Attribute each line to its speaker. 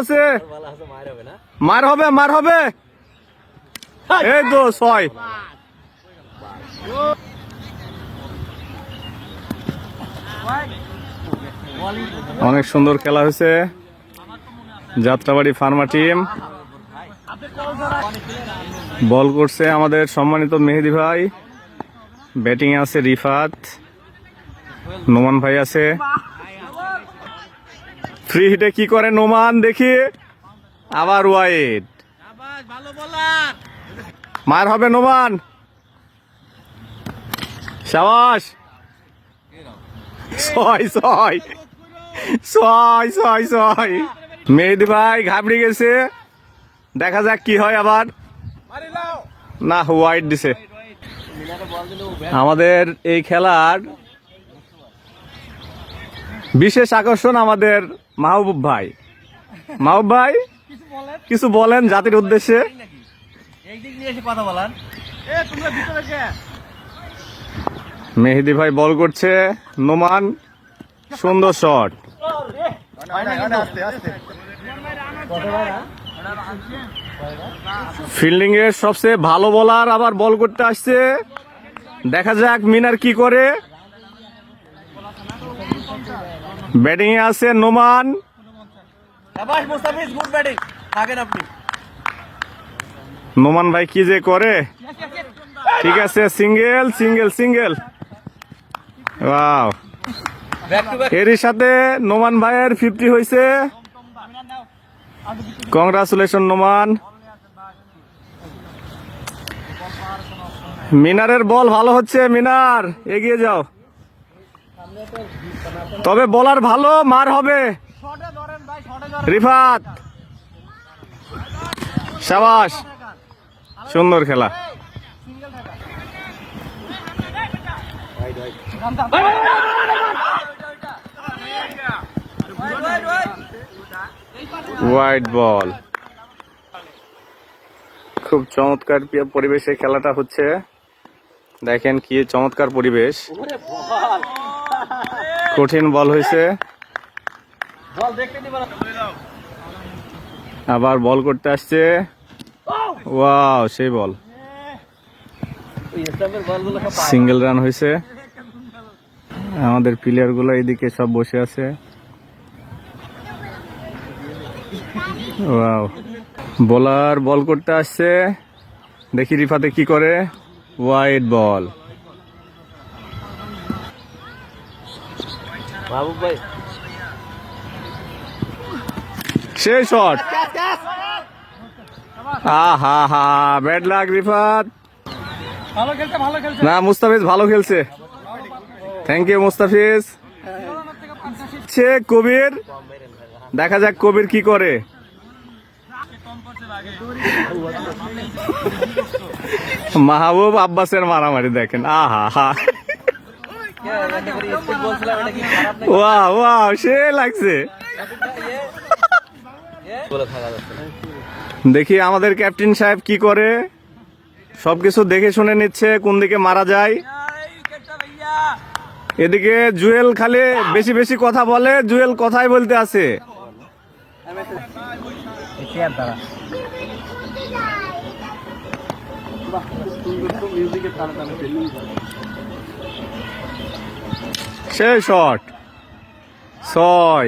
Speaker 1: আছে, মার হবে, মার হবে। এই তো 6। অনেক সুন্দর খেলা হয়েছে। যাত্রাবাড়ি ফার্মা টিম বল করছে আমাদের সম্মানিত মেহেদি ভাই, ব্যাটিং আছে রিফাত, নোমান ভাই আছে। ফ্রি হিটে কি করে নোমান দেখি, আবার ওয়াইড, মার হবে নোমান, শাবাশ। 6 মেহেদি ভাই ঘাবড়ে গেছে, দেখা যাক কি হয়। আবার না, ওয়াইড দিছে। আমাদের এই খেলার বিশেষ আকর্ষণ আমাদের মাহবুব ভাই। মাহবুব ভাই কিছু বলেন জাতির উদ্দেশ্যে। মেহেদি ভাই বল করছে, নোমান সুন্দর শট। ফিল্ডিং এর সবচেয়ে ভালো বলার আবার বল করতে আসছে, দেখা যাক মিনার কি করে। ব্যাটিং এ আছে নোমান, নোমান ভাই কি যে করে। ঠিক আছে, সিঙ্গেল সিঙ্গেল সিঙ্গেল। ওয়াও, এরই সাথে নোমান ভাইয়ের 50 হয়েছে। কংগ্রাচুলেশন নোমান। মিনারের বল ভালো হচ্ছে, মিনার এগিয়ে যাও। তবে বলার ভালো, মার হবে। রিফাত শাবাশ, সুন্দর খেলা। White ball. খুব চমৎকার পরিবেশে খেলাটা হচ্ছে, দেখেন কি চমৎকার পরিবেশ। কঠিন বল হয়েছে, আবার বল করতে আসছে। ওয়াও, সেই বল, সিঙ্গেল রান হয়েছে। আমাদের প্লেয়ার গুলো এইদিকে সব বসে আছে। ওয়াও, বোলার বল করতে আসছে, দেখি রিফাতে কি করে। Wide ball. সেই শট, হা হা, ব্যাড লাক রিফাত। না, মুস্তাফিজ ভালো খেলছে, থ্যাংক ইউ মুস্তাফিজ। কবির, দেখা যাক কবির কি করে। মাহবুব আব্বাসের মারামারি দেখেন, আহা হা, ওয়াও ওয়াও, সে লাগছে। দেখি আমাদের ক্যাপ্টেন সাহেব কি করে, সবকিছু দেখে শুনে নিচ্ছে কোন দিকে মারা যায়। এদিকে জুয়েল খালি বেশি বেশি কথা বলে, জুয়েল কথাই বলতে আছে। সেই শট, 6।